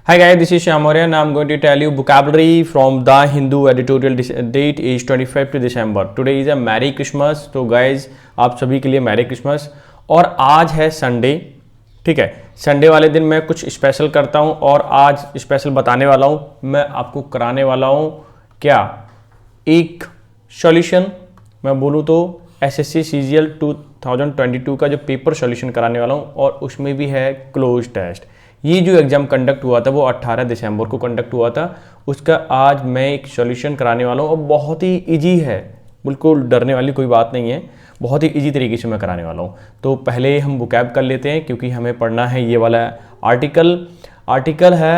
Hi guys, this is Shyam Maurya and I'm going to tell you vocabulary from The Hindu editorial. Date is 25th December. Today is a Merry Christmas. तो guys आप सभी के लिए Merry Christmas। और आज है Sunday, ठीक है। संडे वाले दिन मैं कुछ स्पेशल करता हूँ और आज स्पेशल बताने वाला हूँ। मैं आपको कराने वाला हूँ क्या, एक सॉल्यूशन। मैं बोलूँ तो एसएससी सीजीएल 2022 का जो पेपर सॉल्यूशन कराने वाला हूँ और उसमें भी है क्लोज टेस्ट। ये जो एग्ज़ाम कंडक्ट हुआ था वो 18 दिसंबर को कंडक्ट हुआ था, उसका आज मैं एक सॉल्यूशन कराने वाला हूँ और बहुत ही इजी है, बिल्कुल डरने वाली कोई बात नहीं है, बहुत ही इजी तरीके से मैं कराने वाला हूँ। तो पहले हम वोकैब कर लेते हैं क्योंकि हमें पढ़ना है ये वाला आर्टिकल है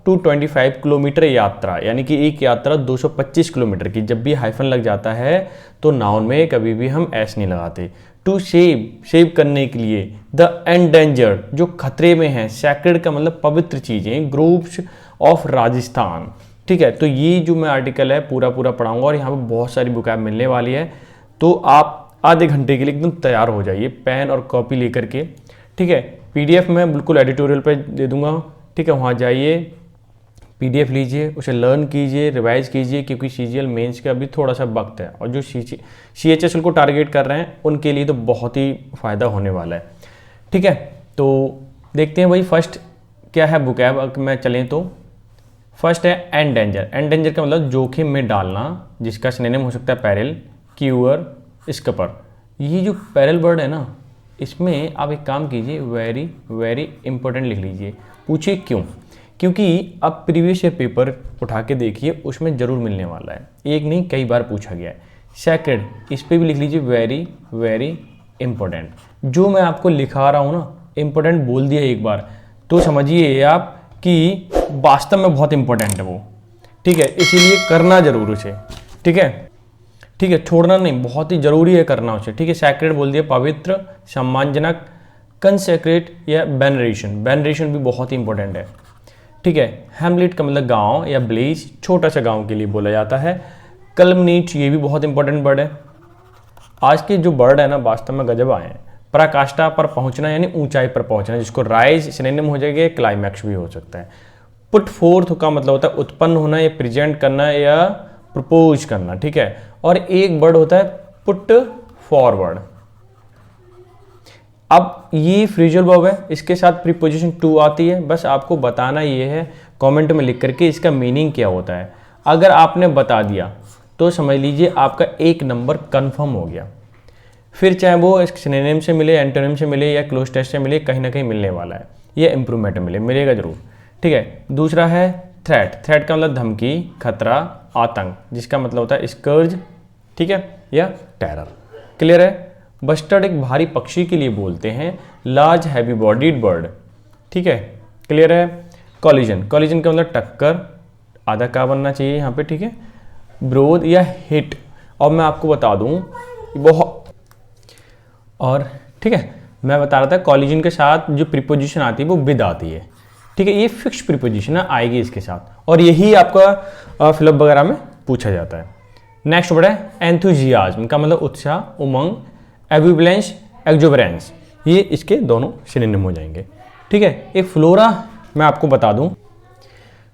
225 किलोमीटर यात्रा, यानी कि एक यात्रा 225 किलोमीटर की। जब भी हाइफन लग जाता है तो नाउन में कभी भी हम एस नहीं लगाते। टू सेव करने के लिए, द एंडेंजर्ड जो खतरे में है, सैक्रेड का मतलब पवित्र चीज़ें, ग्रुप्स ऑफ राजस्थान, ठीक है। तो ये जो मैं आर्टिकल है पूरा पढ़ाऊंगा और यहाँ पे बहुत सारी बुक मिलने वाली है। तो आप आधे घंटे के लिए एकदम तैयार हो जाइए पेन और कॉपी लेकर के, ठीक है। पीडीएफ मैं बिल्कुल एडिटोरियल पे दे दूंगा, ठीक है। वहाँ जाइए, पीडीएफ लीजिए, उसे लर्न कीजिए, रिवाइज कीजिए क्योंकि सीजीएल मेंस का अभी थोड़ा सा वक्त है और जो सीएचएसएल को टारगेट कर रहे हैं उनके लिए तो बहुत ही फ़ायदा होने वाला है, ठीक है। तो देखते हैं भाई फर्स्ट क्या है वोकैब। अगर मैं चलें तो फर्स्ट है एंडेंजर। एंडेंजर का मतलब जोखिम में डालना, जिसका सिनोनिम हो सकता है पेरिल, क्यूअर, स्कपर। ये जो पेरिल वर्ड है ना, इसमें आप एक काम कीजिए, वेरी इंपॉर्टेंट लिख लीजिए। पूछिए क्यों, क्योंकि अब प्रीवियस ईयर पेपर उठा के देखिए, उसमें ज़रूर मिलने वाला है, एक नहीं कई बार पूछा गया है। सेकंड, इस पर भी लिख लीजिए वेरी इंपॉर्टेंट। जो मैं आपको लिखा रहा हूँ ना, इंपॉर्टेंट बोल दिया एक बार तो समझिए आप कि वास्तव में बहुत इंपॉर्टेंट है वो, ठीक है। इसीलिए करना जरूर उसे, ठीक है, छोड़ना नहीं, बहुत ही ज़रूरी है करना उसे, ठीक है। सैक्रेड बोल दिया, पवित्र, सम्मानजनक, कंसेक्रेट या वेनरेशन भी बहुत ही इंपॉर्टेंट है, ठीक है। हैमलेट का मतलब गांव या विलेज, छोटा सा गांव के लिए बोला जाता है। कलमनीट, ये भी बहुत इंपॉर्टेंट वर्ड है। आज के जो वर्ड है ना वास्तव में गजब आए हैं। पराकाष्ठा पर पहुंचना यानी ऊंचाई पर पहुंचना, जिसको राइज सिनोनिम हो जाएगा, क्लाइमैक्स भी हो सकता है। पुट फोर्थ का मतलब होता है उत्पन्न होना या प्रेजेंट करना या प्रपोज करना, ठीक है। और एक वर्ड होता है पुट फॉरवर्ड। अब ये फ्रेजल वर्ब है, इसके साथ प्रीपोजिशन टू आती है। बस आपको बताना ये है कमेंट में लिख करके इसका मीनिंग क्या होता है। अगर आपने बता दिया तो समझ लीजिए आपका एक नंबर कंफर्म हो गया। फिर चाहे वो सिनोनिम से मिले, एंटोनिम से मिले या क्लोज टेस्ट से मिले, कहीं ना कहीं मिलने वाला है, ये इंप्रूवमेंट मिलेगा जरूर, ठीक है। दूसरा है थ्रेट का मतलब धमकी, खतरा, आतंक, जिसका मतलब होता है स्कर्ज, ठीक है, या टेरर। क्लियर है। बस्टर्ड एक भारी पक्षी के लिए बोलते हैं, लार्ज हैवी बॉडीड बर्ड, ठीक है। क्लियर है। कॉलिजन का मतलब टक्कर, आधा का बनना चाहिए यहाँ पे, ठीक है। ब्रोद या हिट, और मैं आपको बता दूँ बहुत, और ठीक है, मैं बता रहा था कॉलिजन के साथ जो प्रीपोजिशन आती है वो विद आती है, ठीक है। ये फिक्स प्रीपोजिशन है, आएगी इसके साथ, और यही आपका फिलअप वगैरह में पूछा जाता है। नेक्स्ट वर्ड है एंथुजियाज्म का मतलब उत्साह, उमंग, एविबलेंस, एक्सुबरेंस, ये इसके दोनों सिनोनिम हो जाएंगे, ठीक है। एक फ्लोरा मैं आपको बता दूं,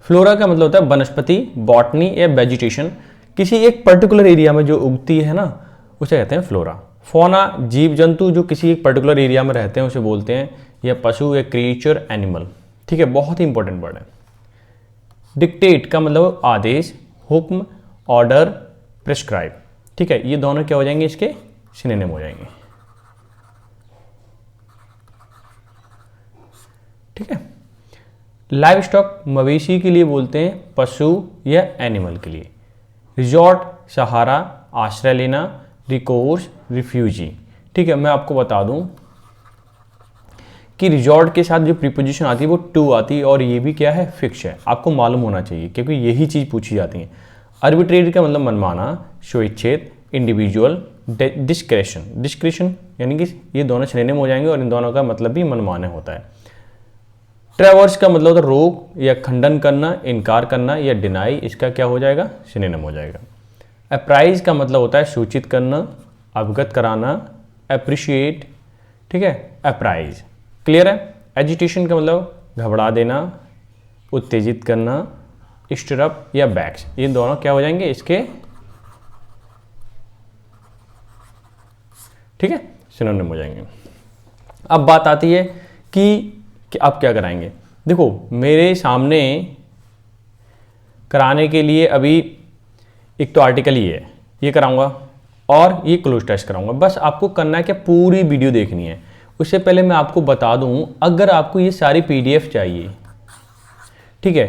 फ्लोरा का मतलब होता है वनस्पति, बॉटनी या वेजिटेशन, किसी एक पर्टिकुलर एरिया में जो उगती है ना उसे कहते हैं फ्लोरा। फौना जीव जंतु जो किसी एक पर्टिकुलर एरिया में रहते हैं उसे बोलते हैं, या पशु या क्रिएचर, एनिमल, ठीक है। बहुत ही इंपॉर्टेंट वर्ड है। डिक्टेट का मतलब आदेश, हुक्म, ऑर्डर, प्रिस्क्राइब, ठीक है। ये दोनों क्या हो जाएंगे, इसके सिनोनिम हो जाएंगे, ठीक है। लाइव स्टॉक मवेशी के लिए बोलते हैं, पशु या एनिमल के लिए। रिजॉर्ट सहारा, आश्रय लेना, रिकोर्स, रिफ्यूजी, ठीक है। मैं आपको बता दूं कि रिजॉर्ट के साथ जो प्रीपोजिशन आती है वो टू आती है, और ये भी क्या है, फिक्स है, आपको मालूम होना चाहिए क्योंकि यही चीज़ पूछी जाती है। आर्बिट्रेरी का मतलब मनमाना, स्वेच्छित, इंडिविजुअल, डिस्क्रेशन यानी कि ये दोनों सिनोनिम हो जाएंगे और इन दोनों का मतलब भी मनमाने होता है। ट्रैवर्स का मतलब होता है रोक या खंडन करना, इनकार करना या डिनाई, इसका क्या हो जाएगा, सिनोनिम हो जाएगा। अप्राइज का मतलब होता है सूचित करना, अवगत कराना, अप्रिशिएट, ठीक है, अप्राइज। क्लियर है। एजिटेशन का मतलब घबरा देना, उत्तेजित करना, स्टिरअप या बैक्स, ये दोनों क्या हो जाएंगे इसके, ठीक है, सिनोनिम हो जाएंगे। अब बात आती है कि आप क्या कराएंगे। देखो मेरे सामने कराने के लिए अभी एक तो आर्टिकल ही है, ये कराऊंगा और ये क्लोज टेस्ट कराऊंगा। बस आपको करना है क्या, पूरी वीडियो देखनी है। उससे पहले मैं आपको बता दूं, अगर आपको ये सारी पीडीएफ चाहिए, ठीक है,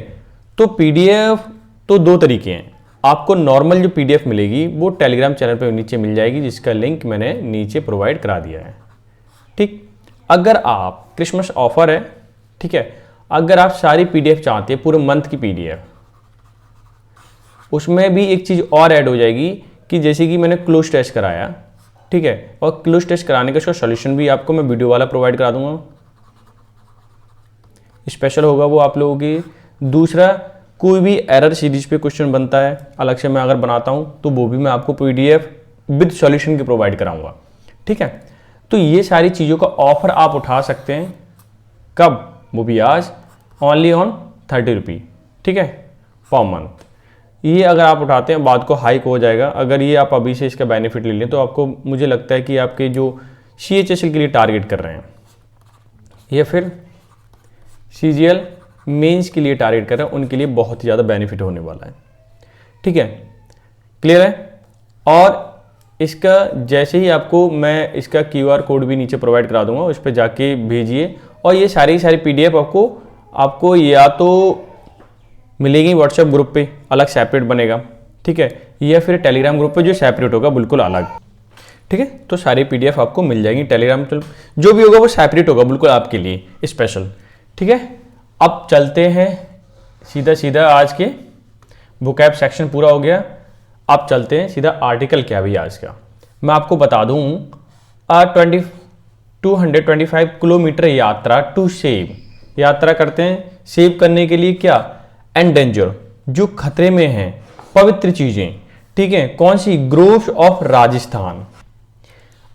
तो पीडीएफ तो दो तरीके हैं। आपको नॉर्मल जो पीडीएफ मिलेगी वो टेलीग्राम चैनल पे नीचे मिल जाएगी, जिसका लिंक मैंने नीचे प्रोवाइड करा दिया है, ठीक। अगर आप क्रिसमस ऑफर है, ठीक है, अगर आप सारी पीडीएफ चाहते हैं, पूरे मंथ की पीडीएफ, उसमें भी एक चीज़ और ऐड हो जाएगी कि जैसे कि मैंने क्लोज टेस्ट कराया, ठीक है, और क्लोज टेस्ट कराने का उसका सॉल्यूशन भी आपको मैं वीडियो वाला प्रोवाइड करा दूंगा, स्पेशल होगा वो आप लोगों की। दूसरा, कोई भी एरर सीरीज पे क्वेश्चन बनता है अलग से मैं अगर बनाता हूँ तो वो भी मैं आपको पीडीएफ विद सॉल्यूशन के प्रोवाइड कराऊंगा, ठीक है। तो ये सारी चीज़ों का ऑफर आप उठा सकते हैं, कब, वो भी आज, ओनली ऑन 30 रुपी, ठीक है, पर मंथ। ये अगर आप उठाते हैं बाद को हाइक हो जाएगा। अगर ये आप अभी से इसका बेनिफिट ले लें तो आपको, मुझे लगता है कि आपके जो CHSL के लिए टारगेट कर रहे हैं या फिर CGL मेंस के लिए टारगेट कर रहे हैं, उनके लिए बहुत ही ज़्यादा बेनिफिट होने वाला है, ठीक है, क्लियर है। और इसका जैसे ही आपको मैं इसका QR कोड भी नीचे प्रोवाइड करा दूंगा, उस पर जाके भेजिए। और ये सारी पीडीएफ आपको या तो मिलेगी व्हाट्सएप ग्रुप पे, अलग सेपरेट बनेगा, ठीक है, या फिर टेलीग्राम ग्रुप पे जो सेपरेट होगा बिल्कुल अलग, ठीक है। तो सारी पीडीएफ आपको मिल जाएगी टेलीग्राम, जो भी होगा वो सेपरेट होगा बिल्कुल आपके लिए स्पेशल, ठीक है। अब चलते हैं सीधा आज के वोकैब सेक्शन पूरा हो गया। अब चलते हैं सीधा आर्टिकल क्या भी आज का मैं आपको बता दूं। 225 किलोमीटर यात्रा टू सेव, यात्रा करते हैं सेव करने के लिए क्या, एंडेंजर, जो खतरे में हैं, पवित्र चीजें, ठीक है, कौन सी, ग्रोव्स ऑफ राजस्थान।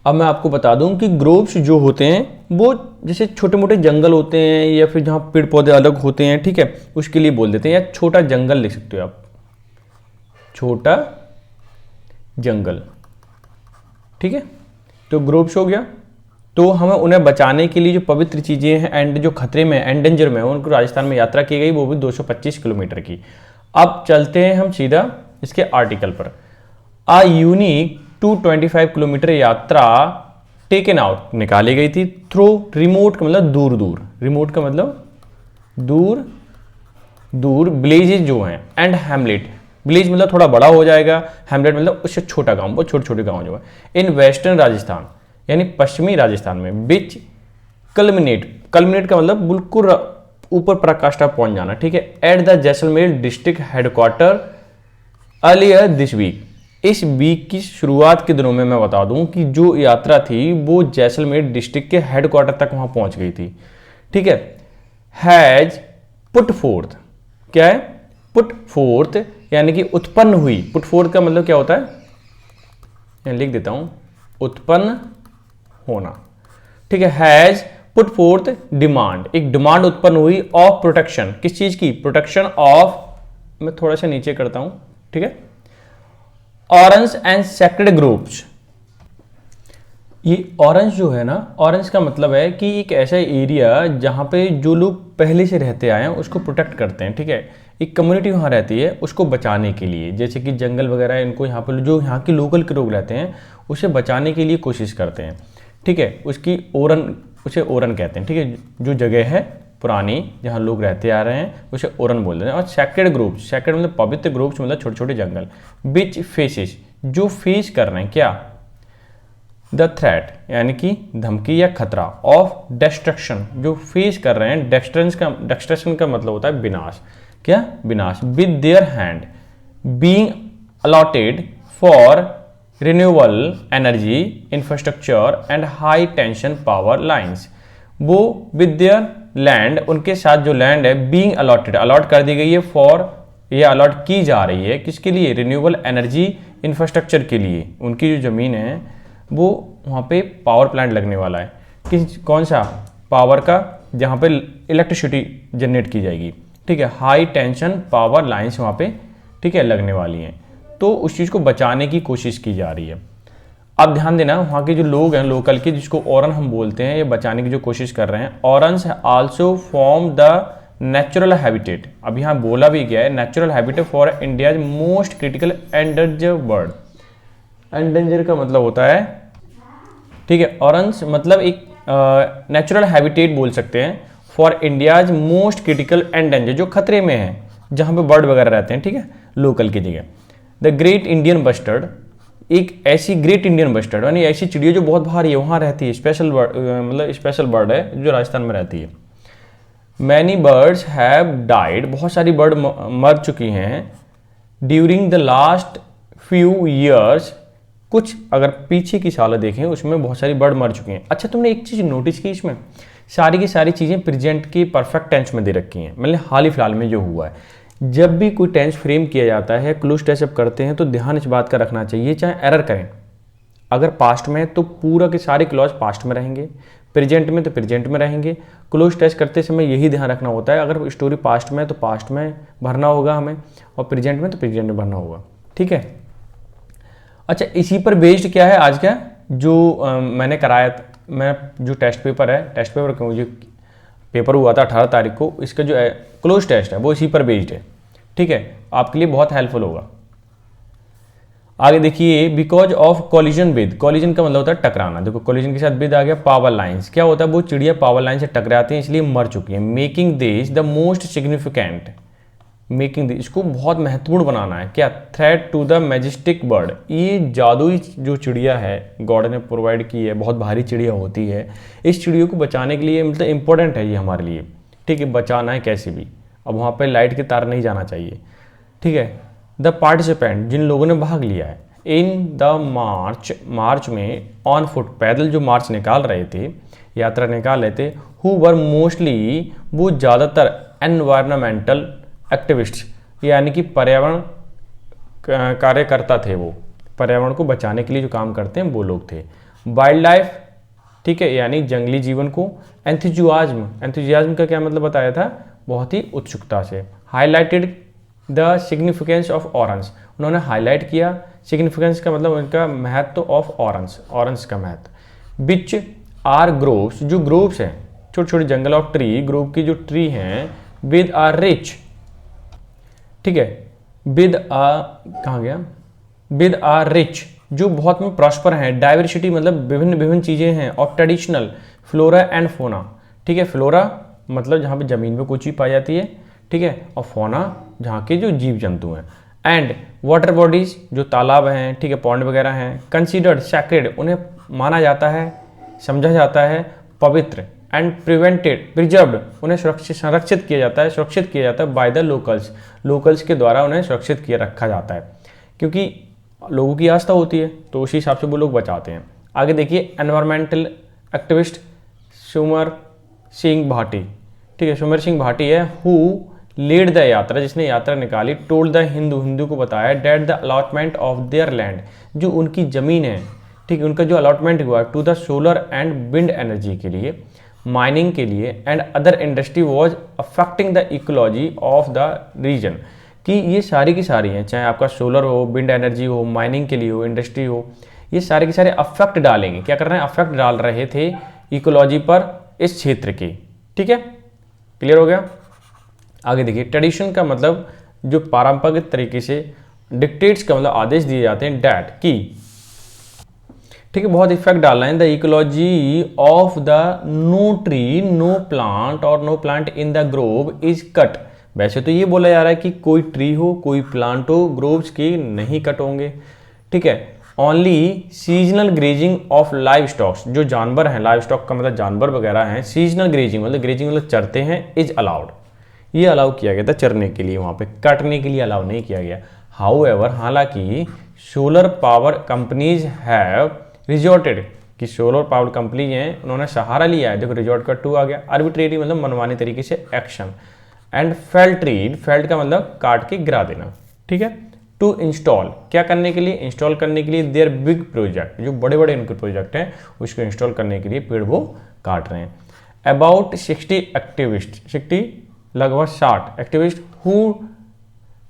अब मैं आपको बता दूं कि ग्रोव्स जो होते हैं वो जैसे छोटे मोटे जंगल होते हैं या फिर जहां पेड़ पौधे अलग होते हैं, ठीक है, उसके लिए बोल देते हैं, या छोटा जंगल लिख सकते हो आप, छोटा जंगल, ठीक है। तो ग्रोव्स हो गया। तो हमें उन्हें बचाने के लिए जो पवित्र चीजें हैं एंड जो खतरे में, एंडेंजर में, उनको राजस्थान में यात्रा की गई, वो भी 225 किलोमीटर की। अब चलते हैं हम सीधा इसके आर्टिकल पर। आ यूनिक 225 किलोमीटर यात्रा टेकन आउट, निकाली गई थी, थ्रू रिमोट का मतलब दूर दूर, रिमोट का मतलब दूर दूर, विलेजेस जो हैं एंड हैमलेट, विलेज मतलब थोड़ा बड़ा हो जाएगा, हैमलेट मतलब उससे छोटा गांव, वो छोटे छोटे गांव जो है, इन वेस्टर्न राजस्थान यानी पश्चिमी राजस्थान में, बिच कल्मिनेट, कल्मिनेट का मतलब बिल्कुल ऊपर पराकाष्ठा पहुंच जाना, ठीक है, at the Jaisalmer district headquarter earlier this week. इस वीक की शुरुआत के दिनों में मैं बता दूं कि जो यात्रा थी वो जैसलमेर डिस्ट्रिक्ट के हेडक्वार्टर तक वहां पहुंच गई थी, ठीक है। हैज पुट फोर्थ, क्या है, पुट फोर्थ यानी कि उत्पन्न हुई, पुट फोर्थ का मतलब क्या होता है, मैं लिख देता हूं, उत्पन्न होना, ठीक है। हैज पुट फोर्थ डिमांड, एक डिमांड उत्पन्न हुई ऑफ प्रोटेक्शन, किस चीज की, प्रोटेक्शन ऑफ, मैं थोड़ा सा नीचे करता हूं, ठीक है, ऑरेंज एंड सेक्रेड ग्रुप्स। ये ऑरेंज जो है ना, ऑरेंज का मतलब है कि एक ऐसा एरिया जहां पे जो लोग पहले से रहते आए हैं उसको प्रोटेक्ट करते हैं, ठीक है, एक कम्युनिटी वहां रहती है उसको बचाने के लिए, जैसे कि जंगल वगैरह, इनको यहाँ पे जो यहाँ के लोकल के लोग रहते हैं उसे बचाने के लिए कोशिश करते हैं, ठीक है। उसकी ओरन, उसे ओरन कहते हैं, ठीक है, जो जगह है पुरानी जहाँ लोग रहते आ रहे हैं उसे ओरन बोलते हैं। और सेक्रेड ग्रुप्स, सेक्रेड मतलब पवित्र, ग्रुप्स मतलब छोटे छोटे जंगल, बिच फेसेस, जो फेस कर रहे हैं क्या, द थ्रेट यानी कि धमकी या खतरा, ऑफ डिस्ट्रक्शन, जो फेस कर रहे हैं, डिस्ट्रक्शन का मतलब होता है विनाश, क्या, विनाश, with their hand being allotted for renewable energy infrastructure and high tension power lines. वो विद देयर लैंड, उनके साथ जो लैंड है, बीइंग अलॉटेड, अलॉट कर दी गई है, फॉर, ये अलॉट की जा रही है किसके लिए, रिन्यूएबल एनर्जी इंफ्रास्ट्रक्चर के लिए। उनकी जो ज़मीन है वो वहाँ पे पावर प्लांट लगने वाला है, किस, कौन सा, पावर का, जहाँ पे इलेक्ट्रिसिटी जनरेट की जाएगी, ठीक है, हाई टेंशन पावर लाइन्स वहाँ पे, ठीक है, लगने वाली हैं, तो उस चीज़ को बचाने की कोशिश की जा रही है। अब ध्यान देना, वहाँ के जो लोग हैं लोकल के, जिसको औरन हम बोलते हैं, ये बचाने की जो कोशिश कर रहे हैं। Orans also form the natural habitat, अब यहाँ बोला भी गया है natural habitat for India's most critical endangered bird. Endangered का मतलब होता है, ठीक है, ऑरेंज मतलब एक नेचुरल हैबिटेट बोल सकते हैं for India's most critical endanger, जो खतरे में है, जहाँ पे बर्ड वगैरह रहते हैं, ठीक है, लोकल की जगह। द ग्रेट इंडियन बस्टर्ड, एक ऐसी ग्रेट इंडियन बस्टर्ड यानी ऐसी चिड़िया जो बहुत भारी है, वहाँ रहती है, स्पेशल बर्ड, मतलब स्पेशल बर्ड है जो राजस्थान में रहती है। मैनी बर्ड्स हैव डाइड, बहुत सारी बर्ड मर चुकी हैं during the last few years, कुछ अगर पीछे की साल देखें उसमें बहुत सारी बर्ड मर चुकी हैं। अच्छा, तुमने एक चीज़ नोटिस की, इसमें सारी की सारी चीज़ें प्रेजेंट की परफेक्ट टेंस में दे रखी हैं, मतलब हाल ही फिलहाल में जो हुआ है। जब भी कोई टेंस फ्रेम किया जाता है, क्लोज टेंस जब करते हैं, तो ध्यान इस बात का रखना चाहिए, चाहे एरर करें, अगर पास्ट में है तो पूरा के सारे क्लॉज पास्ट में रहेंगे, प्रेजेंट में तो प्रेजेंट में रहेंगे। क्लोज टेस्ट करते समय यही ध्यान रखना होता है, अगर स्टोरी पास्ट में है तो पास्ट में भरना होगा हमें, और प्रेजेंट में तो प्रेजेंट में भरना होगा, ठीक है। अच्छा, इसी पर बेस्ड क्या है आज का जो मैंने कराया था, मैं जो टेस्ट पेपर है, टेस्ट पेपर क्यों जो पेपर हुआ था 18 तारीख को, इसका जो क्लोज टेस्ट है वो इसी पर बेस्ड है, ठीक है, आपके लिए बहुत हेल्पफुल होगा। आगे देखिए, because of collision with, collision का मतलब होता है टकराना, देखो कॉलिजन के साथ विद आ गया, पावर लाइंस, क्या होता है, वो चिड़िया पावर लाइन से टकराती हैं इसलिए मर चुकी है। Making this the most significant, making this, इसको बहुत महत्वपूर्ण बनाना है, क्या, threat to the majestic bird, ये जादुई जो चिड़िया है गॉड ने प्रोवाइड की है, बहुत भारी चिड़िया होती है, इस चिड़ियों को बचाने के लिए मतलब इंपॉर्टेंट है ये हमारे लिए, ठीक है, बचाना है कैसे भी। अब वहाँ पर लाइट के तार नहीं जाना चाहिए, ठीक है। द पार्टिसिपेंट, जिन लोगों ने भाग लिया है, इन द मार्च, मार्च में, ऑन फुट, पैदल जो मार्च निकाल रहे थे, यात्रा निकाल रहे थे, हु वर मोस्टली, वो ज़्यादातर एनवायरमेंटल एक्टिविस्ट, यानी कि पर्यावरण कार्यकर्ता थे, वो पर्यावरण को बचाने के लिए जो काम करते हैं वो लोग थे। वाइल्ड लाइफ, ठीक है, यानी जंगली जीवन को। एंथुजियाज्म, एंथुजियाज्म का क्या मतलब बताया था, बहुत ही उत्सुकता से। Highlighted the significance of orange, उन्होंने हाईलाइट किया, सिग्निफिकेंस का मतलब उनका महत्व ऑफ ऑरेंज, ऑरेंज का महत्व। बिच आर ग्रोव्स, जो ग्रोव्स हैं, छोटे छोटे जंगल ऑफ ट्री, ग्रोव की जो ट्री हैं, विद आर रिच, ठीक है, विद आ, कहाँ गया, विद आर रिच, जो बहुत में प्रॉस्पर हैं, डाइवर्सिटी मतलब विभिन्न विभिन्न चीज़ें हैं, of traditional flora and fauna, ठीक है, फ्लोरा मतलब जहाँ पे ज़मीन में कोई चीज़ पाई जाती है, ठीक है, और फोना जहाँ के जो जीव जंतु हैं, एंड वाटर बॉडीज, जो तालाब हैं, ठीक है, पॉन्ड वगैरह हैं, कंसीडर्ड सैक्रेड, उन्हें माना जाता है, समझा जाता है पवित्र, एंड प्रिवेंटेड प्रिजर्व्ड, उन्हें सुरक्षित संरक्षित किया जाता है, सुरक्षित किया जाता है बाय द लोकल्स, लोकल्स के द्वारा उन्हें सुरक्षित किया रखा जाता है, क्योंकि लोगों की आस्था होती है, तो उसी हिसाब से वो लोग बचाते हैं। आगे देखिए, एनवायरमेंटल एक्टिविस्ट सुमर सिंह भाटी, ठीक है, सुमर सिंह भाटी है, हु लीड द यात्रा, जिसने यात्रा निकाली, टोल्ड द हिंदू, हिंदू को बताया, that the allotment of their land, जो उनकी ज़मीन है, ठीक है, उनका जो अलॉटमेंट हुआ to the solar and wind energy के लिए, माइनिंग के लिए, and other industry was affecting the ecology of the region, कि ये सारी की सारी हैं, चाहे आपका सोलर हो, विंड एनर्जी हो, माइनिंग के लिए हो, इंडस्ट्री हो, ये सारे के सारे अफेक्ट डालेंगे, क्या कर रहे हैं, अफेक्ट डाल रहे थे इकोलॉजी पर इस क्षेत्र की, ठीक है, क्लियर हो गया। आगे देखिए, ट्रेडिशन का मतलब जो पारंपरिक तरीके से, डिक्टेट्स का मतलब आदेश दिए जाते हैं, डैट की, ठीक है, बहुत इफेक्ट डालना है, the ecology of the no tree no plant और no plant in the grove is cut, वैसे तो ये बोला जा रहा है कि कोई ट्री हो, कोई प्लांट हो, ग्रोव्स की नहीं कट होंगे, ठीक है, only seasonal grazing of live stocks, जो जानवर हैं, लाइव स्टॉक का मतलब जानवर वगैरह हैं, सीजनल ग्रेजिंग मतलब चरते हैं, इज अलाउड, ये अलाउ किया गया था चरने के लिए, वहाँ पे कटने के लिए अलाउ नहीं किया गया। हाउएवर, हालांकि solar power companies have resorted, कि सोलर पावर कंपनी हैं उन्होंने सहारा लिया है, देखो रिजॉर्ट का टू आ गया, आर्बिट्रेरी मतलब मनमानी तरीके से एक्शन, एंड फेल्ट्रीड, फेल्ट का मतलब काट के गिरा देना, ठीक है, टू इंस्टॉल, क्या करने के लिए, इंस्टॉल करने के लिए, देयर बिग प्रोजेक्ट, जो बड़े बड़े इनके प्रोजेक्ट हैं उसको इंस्टॉल करने के लिए पेड़ वो काट रहे हैं। अबाउट 60 एक्टिविस्ट, 60 लगभग 60 एक्टिविस्ट हु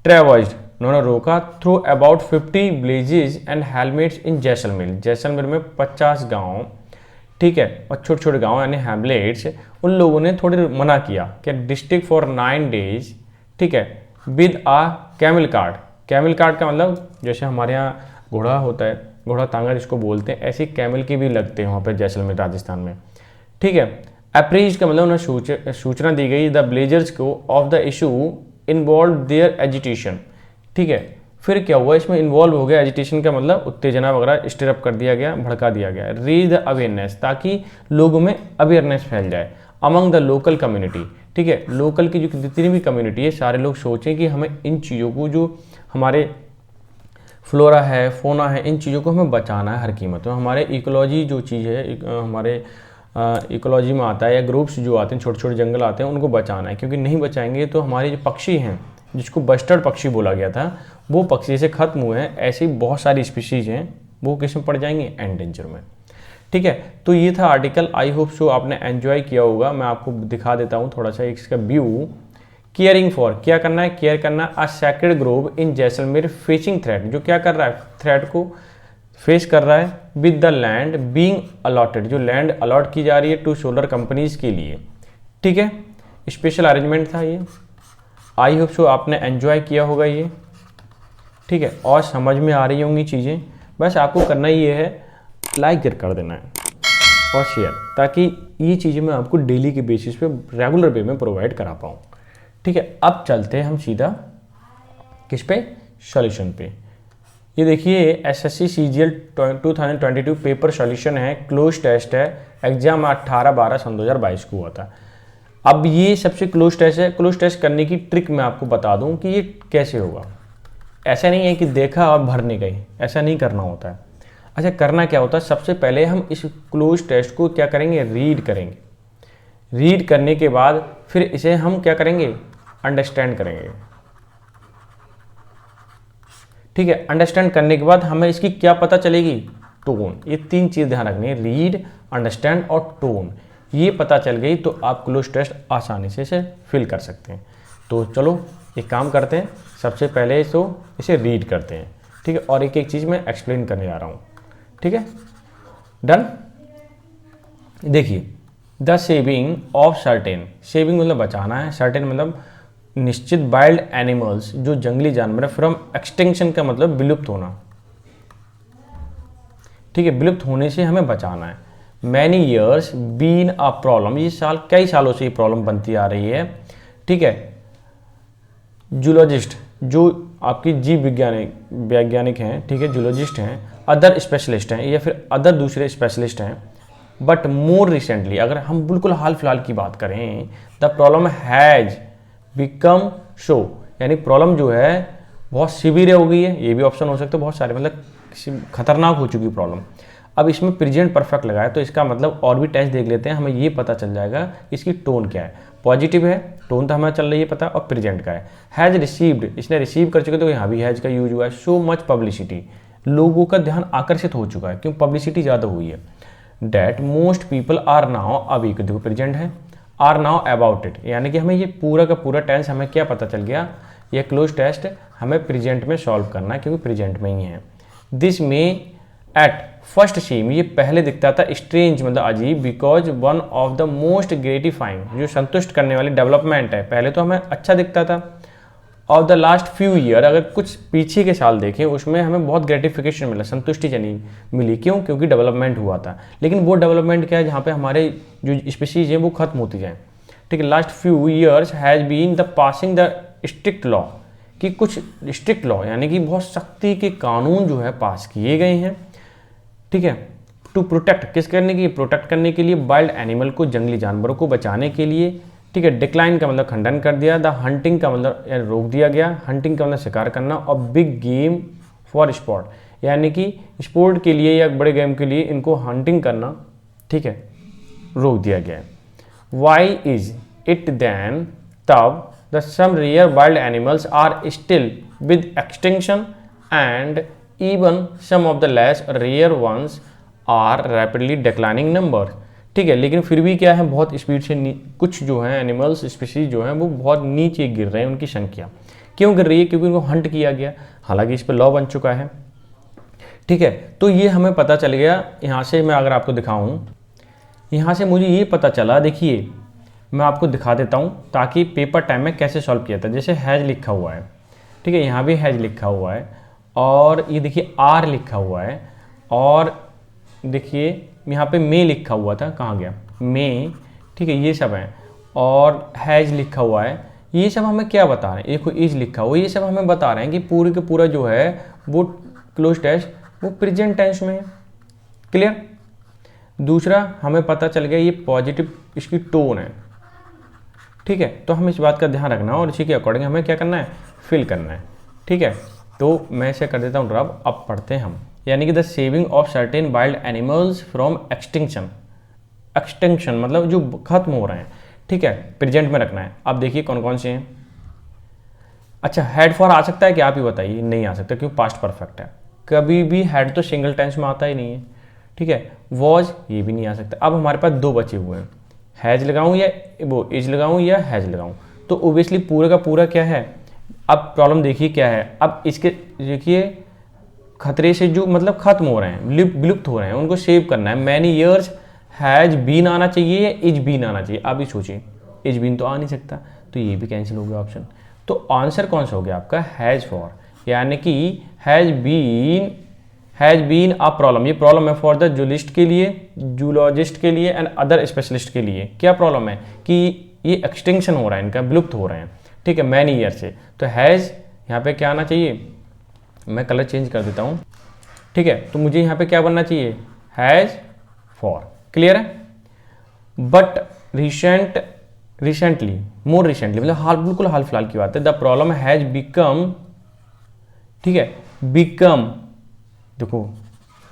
ट्रेवर्स्ड, उन्होंने रोका through about 50 villages and hamlets in Jaisalmer. Jaisalmer में 50 गांव, ठीक है, और छोटे छोटे गांव यानी हैमलेट्स, उन लोगों ने थोड़े मना किया कि डिस्ट्रिक्ट फॉर 9 days, ठीक है, with a camel card. Camel card का मतलब जैसे हमारे यहाँ घोड़ा होता है, घोड़ा तांगा जिसको बोलते हैं, ऐसे कैमल के भी लगते हैं वहाँ पे जैसलमेर राजस्थान में, ठीक है। अप्रीज का मतलब उन्हें सूचना दी गई द विलेजर्स को of the issue involve their agitation, ठीक है। फिर क्या हुआ, इसमें इन्वॉल्व हो गया, एजिटेशन का मतलब उत्तेजना वगैरह स्टिरअप कर दिया गया, भड़का दिया गया। रीज द अवेयरनेस, ताकि लोगों में अवेयरनेस फैल जाए अमंग द लोकल कम्युनिटी, ठीक है। लोकल की जो जितनी भी कम्युनिटी है सारे लोग सोचें कि हमें इन चीज़ों को, जो हमारे फ्लोरा है, फोना है, इन चीज़ों को हमें बचाना है हर कीमत में। हमारे इकोलॉजी जो चीज़ है, हमारे इकोलॉजी में आता है, या ग्रुप्स जो आते हैं, छोटे छोटे जंगल आते हैं, उनको बचाना है, क्योंकि नहीं बचाएंगे तो हमारे जो पक्षी हैं, जिसको बस्टर्ड पक्षी बोला गया था, वो पक्षी से खत्म हुए हैं। ऐसी बहुत सारी स्पीशीज़ हैं, वो किस में पड़ जाएंगी, एंडेंजर में, ठीक है। तो ये था आर्टिकल, आई होप सो आपने एंजॉय किया होगा। मैं आपको दिखा देता हूँ थोड़ा सा इसका व्यू। केयरिंग फॉर, क्या करना है, केयर करना, अ सैक्रेड ग्रोव इन जैसलमेर फेसिंग थ्रेट, जो क्या कर रहा है, थ्रेट को फेस कर रहा है, with the land being allotted, जो लैंड अलॉट की जा रही है टू सोलर कंपनीज के लिए, ठीक है। स्पेशल अरेंजमेंट था ये। आई होप सो आपने एंजॉय किया होगा ये, ठीक है, और समझ में आ रही होंगी चीज़ें। बस आपको करना ये है, लाइक कर देना है और शेयर, ताकि ये चीज़ें मैं आपको डेली के बेसिस पे रेगुलर वे में प्रोवाइड करा पाऊँ, ठीक है। अब चलते हैं हम सीधा किस पे, सॉल्यूशन पे। ये देखिए एसएससी सीजीएल 2022 पेपर सॉल्यूशन है, क्लोज टेस्ट है, एग्जाम 18/12/2022 को हुआ था। अब ये सबसे क्लोज टेस्ट है। क्लोज टेस्ट करने की ट्रिक मैं आपको बता दूं कि ये कैसे होगा। ऐसा नहीं है कि देखा और भरने गए, ऐसा नहीं करना होता है। अच्छा, करना क्या होता है, सबसे पहले हम इस क्लोज टेस्ट को क्या करेंगे, रीड करेंगे। रीड करने के बाद फिर इसे हम क्या करेंगे, अंडरस्टैंड करेंगे, ठीक है। अंडरस्टैंड करने के बाद हमें इसकी क्या पता चलेगी, टोन। ये 3 चीज़ ध्यान रखनी है, रीड, अंडरस्टैंड और टोन। ये पता चल गई तो आप क्लोज टेस्ट आसानी से इसे फिल कर सकते हैं। तो चलो एक काम करते हैं, सबसे पहले तो इसे रीड करते हैं, ठीक है, और एक एक चीज़ मैं एक्सप्लेन करने जा रहा हूँ, ठीक है। डन। देखिए, the saving of certain, saving मतलब बचाना है, सर्टेन मतलब निश्चित, वाइल्ड एनिमल्स जो जंगली जानवर है, फ्रॉम एक्सटिंक्शन का मतलब विलुप्त होना, ठीक है, विलुप्त होने से हमें बचाना है। Many years been a problem, ये साल कई सालों से ये प्रॉब्लम बनती आ रही है, ठीक है। जूलॉजिस्ट जो आपकी जीव वैज्ञानिक हैं, ठीक है, जूलॉजिस्ट हैं, अदर स्पेशलिस्ट हैं या फिर अदर दूसरे स्पेशलिस्ट हैं, बट मोर रिसेंटली, अगर हम बिल्कुल हाल फिलहाल की बात करें, the problem has become show, यानी प्रॉब्लम जो है बहुत सीवियर हो गई है। ये भी ऑप्शन हो सकता है, बहुत सारे, मतलब खतरनाक हो चुकी प्रॉब्लम। अब इसमें प्रेजेंट परफेक्ट लगा है, तो इसका मतलब और भी टेस्ट देख लेते हैं, हमें ये पता चल जाएगा इसकी टोन क्या है। पॉजिटिव है, टोन तो हमें चल रही है पता, और प्रेजेंट का है। हैज़ रिसीव्ड, इसने रिसीव कर चुके, तो यहाँ भी हैज़ का यूज हुआ है। सो मच पब्लिसिटी, लोगों का ध्यान आकर्षित हो चुका है, क्यों, पब्लिसिटी ज़्यादा हुई है। That most people are now, अभी देखो प्रेजेंट है, आर नाउ अबाउट इट, यानी कि हमें ये पूरा का पूरा टेंस हमें क्या पता चल गया, ये क्लोज टेस्ट हमें प्रेजेंट में सॉल्व करना है, क्योंकि प्रेजेंट में ही है। दिस में एट फर्स्ट सीम, ये पहले दिखता था स्ट्रेंज मतलब अजीब, because one of the most gratifying, जो संतुष्ट करने वाली डेवलपमेंट है, पहले तो हमें अच्छा दिखता था। Of the last few year, अगर कुछ पीछे के साल देखें, उसमें हमें बहुत ग्रेटिफिकेशन मिला, संतुष्टि चली मिली, क्यों, क्योंकि डेवलपमेंट हुआ था। लेकिन वो डेवलपमेंट क्या है, जहाँ पे हमारे जो स्पीशीज हैं वो खत्म होती जाएँ, ठीक है। Last few years has been the passing the strict law, कि कुछ स्ट्रिक्ट लॉ यानी कि बहुत सख्ती के कानून जो है पास किए गए हैं, ठीक है, टू प्रोटेक्ट, किस करने की, प्रोटेक्ट करने के लिए, वाइल्ड एनिमल को, जंगली जानवरों को बचाने के लिए, ठीक है। डिक्लाइन का मतलब खंडन कर दिया, द हंटिंग का मतलब रोक दिया गया, हंटिंग का मतलब शिकार करना, और बिग गेम फॉर स्पोर्ट, यानी कि स्पोर्ट के लिए या बड़े गेम के लिए इनको हंटिंग करना, ठीक है, रोक दिया गया है। वाई इज इट देन, तब the some rare wild animals are still with extinction and even some of the less rare ones are rapidly declining numbers, ठीक है, लेकिन फिर भी क्या है, बहुत स्पीड से कुछ जो है एनिमल्स स्पीशीज जो हैं वो बहुत नीचे गिर रहे हैं, उनकी संख्या क्यों गिर रही है, क्योंकि उनको हंट किया गया, हालांकि इस पर लॉ बन चुका है। ठीक है, तो ये हमें पता चल गया। यहाँ से मैं अगर आपको दिखाऊं, यहाँ से मुझे ये पता चला, देखिए मैं आपको दिखा देता हूँ ताकि पेपर टाइम में कैसे सॉल्व किया था। जैसे हैज लिखा हुआ है, ठीक है, यहाँ भी हैज लिखा हुआ है, और ये देखिए आर लिखा हुआ है, और देखिए यहाँ पे मे लिखा हुआ था, कहाँ गया मे, ठीक है, ये सब हैं, और हैज लिखा हुआ है। ये सब हमें क्या बता रहे हैं, एक इज लिखा हुआ, ये सब हमें बता रहे हैं कि पूरे के पूरा जो है वो क्लोज टेंस वो प्रेजेंट टेंस में है। क्लियर। दूसरा हमें पता चल गया ये पॉजिटिव इसकी टोन है। ठीक है, तो हम इस बात का ध्यान रखना और इसी के अकॉर्डिंग हमें क्या करना है, फिल करना है। ठीक है, तो मैं इसे कर देता हूँ ड्रॉप। अब पढ़ते हैं हम, यानी कि the saving of certain wild animals from extinction. Extinction मतलब जो खत्म हो रहे हैं। ठीक है, प्रेजेंट में रखना है। अब देखिए कौन कौन से हैं। अच्छा, हेड फॉर आ सकता है कि आप ही बताइए, नहीं आ सकता क्योंकि पास्ट परफेक्ट है। कभी भी हेड तो सिंगल टेंस में आता ही नहीं है। ठीक है, वॉज ये भी नहीं आ सकता। अब हमारे पास दो बचे हुए हैं, हैज लगाऊं या वो इज लगाऊं या हैज लगाऊं। तो ओबियसली पूरा का पूरा क्या है, अब प्रॉब्लम देखिए क्या है। अब इसके देखिए खतरे से जो मतलब खत्म हो रहे हैं, विलुप्त हो रहे हैं, उनको सेव करना है। मैनी ईयर्स हैज बीन आना चाहिए या इज बीन आना चाहिए, आप ही सोचिए। इज बीन तो आ नहीं सकता, तो ये भी कैंसिल हो गया ऑप्शन। तो आंसर कौन सा हो गया आपका, हैज फॉर, यानी कि हैज बीन अ प्रॉब्लम। ये प्रॉब्लम है फॉर द जूलिस्ट के लिए, जूलॉजिस्ट के लिए एंड अदर स्पेशलिस्ट के लिए। क्या प्रॉब्लम है कि ये एक्सटिंक्शन हो रहा है, इनका विलुप्त हो रहे हैं। ठीक है, मैनी ईयर से। तो हैज यहाँ पे क्या आना चाहिए, मैं कलर चेंज कर देता हूँ। ठीक है, तो मुझे यहाँ पे क्या बनना चाहिए, हैज फॉर। क्लियर है। बट रिसेंटली मोर रिसेंटली मतलब हाल, बिल्कुल हाल फिलहाल की बात है। द प्रॉब्लम हैज बिकम, ठीक है, बिकम, देखो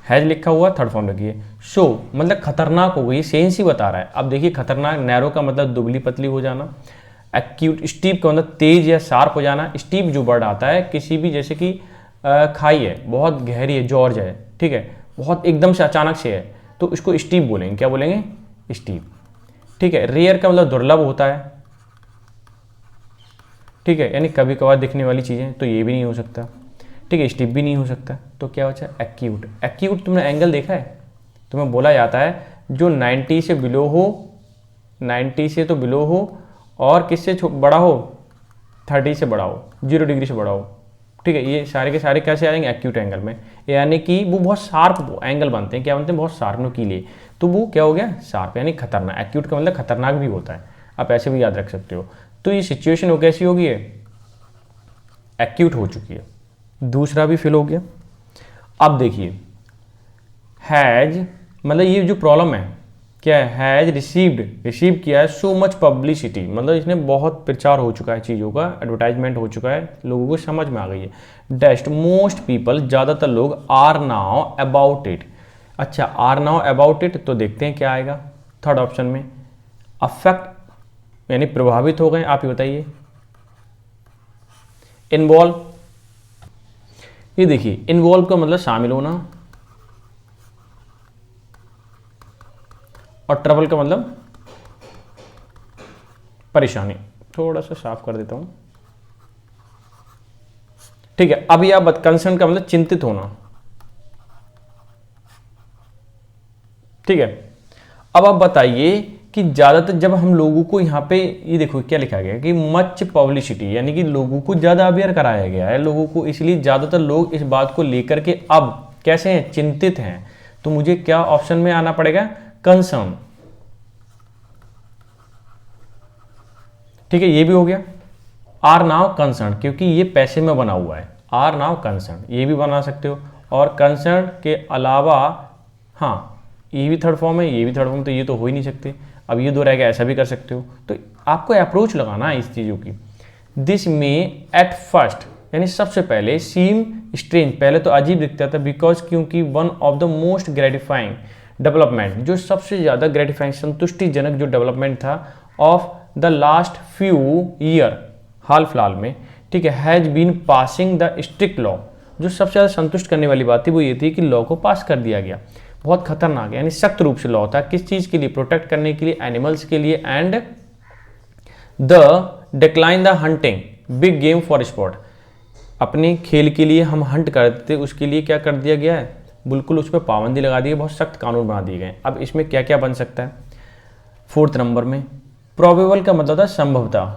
हैज लिखा हुआ थर्ड फॉर्म लगी सो मतलब खतरनाक हो गई, सेंस ही बता रहा है। अब देखिए खतरनाक, नैरो का मतलब दुबली पतली हो जाना, एक्यूट, स्टीप का मतलब तेज या शार्प हो जाना। स्टीप जो वर्ड आता है किसी भी, जैसे कि खाई है, बहुत गहरी है, जॉर्ज है, ठीक है, बहुत एकदम से अचानक से है, तो इसको स्टीप बोलेंगे। क्या बोलेंगे, स्टीप। ठीक है, रेयर का मतलब दुर्लभ होता है। ठीक है, यानी कभी कभार दिखने वाली चीज़ें, तो ये भी नहीं हो सकता। ठीक है, स्टीप भी नहीं हो सकता। तो क्या बचा, एक्यूट। एक्यूट तुमने एंगल देखा है, तुम्हें बोला जाता है जो 90 से बिलो हो, 90 से तो बिलो हो, और किससे बड़ा हो, 30 से बड़ा हो, 0 डिग्री से बड़ा हो। ठीक है, ये सारे के सारे कैसे आ जाएंगे, एक्यूट एंगल में, यानी कि वो बहुत शार्प एंगल बनते हैं। क्या बनते हैं, बहुत शार्प, नुकीले, तो वो क्या हो गया, शार्प, यानी खतरनाक। एक्यूट का मतलब खतरनाक भी होता है, आप ऐसे भी याद रख सकते हो। तो ये सिचुएशन हो कैसी होगी, एक्यूट हो चुकी है। दूसरा भी फिल हो गया। अब देखिए हैज मतलब ये जो प्रॉब्लम है क्या है, हैज रिसीव किया है सो मच पब्लिसिटी, मतलब इसने बहुत प्रचार हो चुका है चीज़ों का, एडवर्टाइजमेंट हो चुका है, लोगों को समझ में आ गई है। डेस्ट मोस्ट पीपल, ज़्यादातर लोग, आर नाउ अबाउट इट। अच्छा, आर नाउ अबाउट इट, तो देखते हैं क्या आएगा थर्ड ऑप्शन में। अफेक्ट यानी प्रभावित हो गए, आप ही बताइए। इन्वॉल्व, ये देखिए इन्वॉल्व का मतलब शामिल होना, और ट्रबल का मतलब परेशानी। थोड़ा सा साफ कर देता हूं। ठीक है, अब यह कंसर्न का मतलब चिंतित होना। ठीक है, अब आप बताइए कि ज़्यादातर जब हम लोगों को यहाँ पे, ये देखो क्या लिखा गया है कि मच पब्लिसिटी, यानी कि लोगों को ज़्यादा अवेयर कराया गया है लोगों को, इसलिए ज़्यादातर लोग इस बात को लेकर के अब कैसे हैं, चिंतित हैं। तो मुझे क्या ऑप्शन में आना पड़ेगा, कंसर्न। ठीक है, ये भी हो गया। आर नाउ कंसर्न, क्योंकि ये पैसे में बना हुआ है, आर नाउ कंसर्न, ये भी बना सकते हो। और कंसर्न के अलावा, हाँ ये भी थर्ड फॉर्म है, ये भी थर्ड फॉर्म, तो ये तो हो ही नहीं सकते। अब ये दो रहेगा, ऐसा भी कर सकते हो। तो आपको अप्रोच लगाना है इस चीज़ों की। दिस में एट फर्स्ट, यानी सबसे पहले, सीम स्ट्रेंज, पहले तो अजीब दिखता था, बिकॉज क्योंकि one of the most gratifying development, जो सबसे ज़्यादा ग्रेटिफाइंग, संतुष्टिजनक जो डेवलपमेंट था of the last few year, हाल फिलहाल में, ठीक है, has been passing the strict law. जो सबसे ज़्यादा संतुष्ट करने वाली बात थी वो ये थी कि लॉ को पास कर दिया गया। बहुत खतरनाक है, यानी सख्त रूप से लॉ होता है। किस चीज़ के लिए? प्रोटेक्ट करने के लिए, एनिमल्स के लिए, and the decline the hunting big game for spot. अपने खेल के लिए हम हंट करते थे, उसके लिए क्या कर दिया गया है? बिल्कुल उस पर पाबंदी लगा दी है, बहुत सख्त कानून बना दिए गए। अब इसमें क्या क्या बन सकता है? 4th नंबर में प्रोबेबल का मतलब था संभवतः,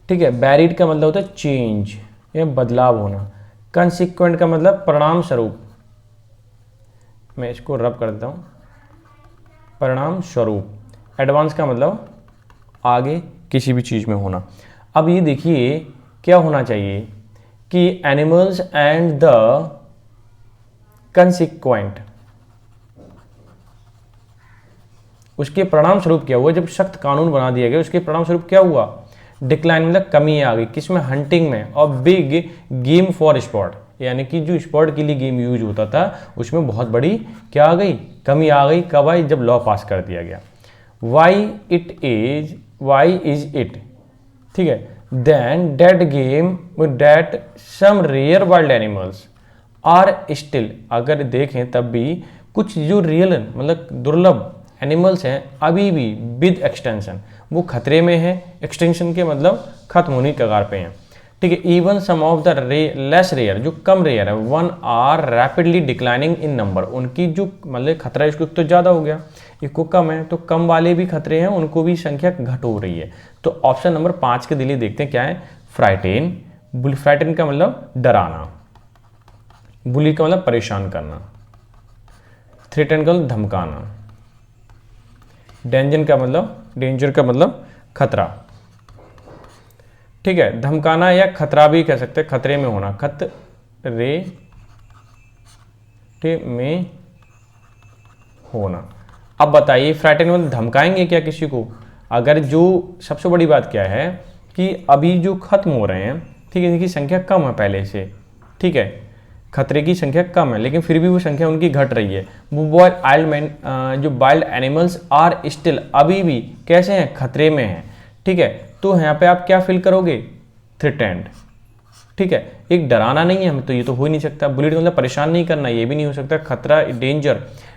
ठीक है। बैरिड का मतलब होता है चेंज या बदलाव होना। कंसिक्वेंट का मतलब परिणाम स्वरूप, मैं इसको रब कर देता हूं, परिणाम स्वरूप। एडवांस का मतलब आगे किसी भी चीज़ में होना। अब ये देखिए क्या होना चाहिए कि एनिमल्स एंड द कंसिक्वेंट, उसके परिणाम स्वरूप क्या हुआ? जब सख्त कानून बना दिया गया, उसके परिणाम स्वरूप क्या हुआ? डिक्लाइन मतलब कमी आ गई, किसमें? हंटिंग में। और बिग गेम फॉर स्पॉट, यानी कि जो स्पॉट के लिए गेम यूज होता था उसमें बहुत बड़ी क्या आ गई? कमी आ गई। कब आई? जब लॉ पास कर दिया गया। वाई इज इट, ठीक है। Then that game that some rare wild animals are still, अगर देखें तब भी कुछ जो रियल मतलब दुर्लभ एनिमल्स हैं अभी भी विद एक्सटेंशन, वो खतरे में है। एक्सटेंशन के मतलब खत्म होने की कगार पे हैं, ठीक है। Even some of the less rare, जो कम रेयर है, 1 are rapidly declining in number, उनकी जो मतलब खतरा है इसको तो ज़्यादा हो गया, इसको कम है, तो कम वाले भी खतरे हैं, उनको भी संख्या घट हो रही है। तो ऑप्शन नंबर 5 के दिल्ली देखते हैं क्या है? फ्राइटेन। फ्राइटेन का मतलब डराना, बुली का मतलब परेशान करना, थ्रेटन का मतलब धमकाना, डेंजर का मतलब खतरा, ठीक है। धमकाना या खतरा भी कह सकते हैं, खतरे में होना, खतरे में होना। अब बताइए फ्राइटन मतलब धमकाएंगे क्या किसी को? अगर जो सबसे बड़ी बात क्या है कि अभी जो खत्म हो रहे हैं, ठीक है, इनकी संख्या कम है पहले से, ठीक है, खतरे की संख्या कम है, लेकिन फिर भी वो संख्या उनकी घट रही है। वो जो वाइल्ड एनिमल्स आर स्टिल, अभी भी कैसे हैं? खतरे में हैं, ठीक है। तो यहाँ पे आप क्या फिल करोगे? थ्रेटेंड, ठीक है। एक डराना नहीं है हमें, तो ये तो हो ही नहीं सकता। बुलिड मतलब परेशान नहीं करना, ये भी नहीं हो सकता। खतरा,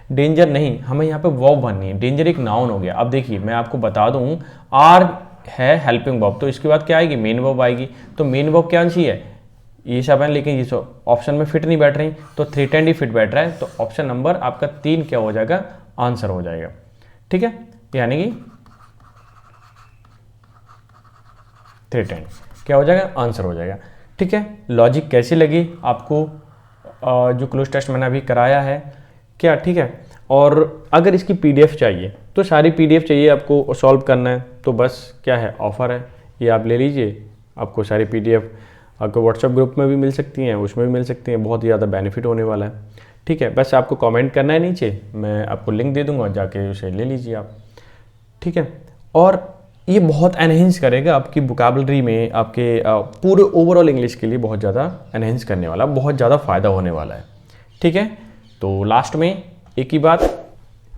डेंजर नहीं, हमें यहाँ पे वर्ब बननी है। डेंजर एक नाउन हो गया। अब देखिए मैं आपको बता दूं, आर है हेल्पिंग वर्ब, तो इसके बाद क्या आएगी? मेन वर्ब आएगी। तो मेन वर्ब क्या सी है? ये सब है, लेकिन ये सब ऑप्शन में फिट नहीं बैठ रही, तो थ्रेटेंड ही फिट बैठ रहा है। तो ऑप्शन नंबर आपका 3 क्या हो जाएगा? आंसर हो जाएगा, ठीक है। यानी कि थ्रेटेंड क्या हो जाएगा? आंसर हो जाएगा, ठीक है। लॉजिक कैसी लगी आपको? जो क्लोज टेस्ट मैंने अभी कराया है क्या, ठीक है। और अगर इसकी पीडीएफ चाहिए तो सारी पीडीएफ चाहिए आपको सॉल्व करना है, तो बस क्या है, ऑफ़र है, ये आप ले लीजिए। आपको सारी पीडीएफ आपको व्हाट्सएप ग्रुप में भी मिल सकती हैं, उसमें भी मिल सकती हैं, बहुत ही ज़्यादा बेनिफिट होने वाला है, ठीक है। बस आपको कमेंट करना है नीचे, मैं आपको लिंक दे दूँगा, जाके उसे ले लीजिए आप, ठीक है। और ये बहुत एनहेंस करेगा आपकी वोकैबुलरी में, आपके पूरे ओवरऑल इंग्लिश के लिए बहुत ज़्यादा एनहेंस करने वाला, बहुत ज़्यादा फ़ायदा होने वाला है, ठीक है। तो लास्ट में एक ही बात,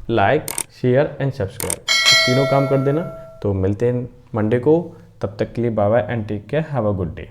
लाइक, शेयर एंड सब्सक्राइब, तीनों काम कर देना। तो मिलते हैं मंडे को, तब तक के लिए bye bye and take care, have a good day.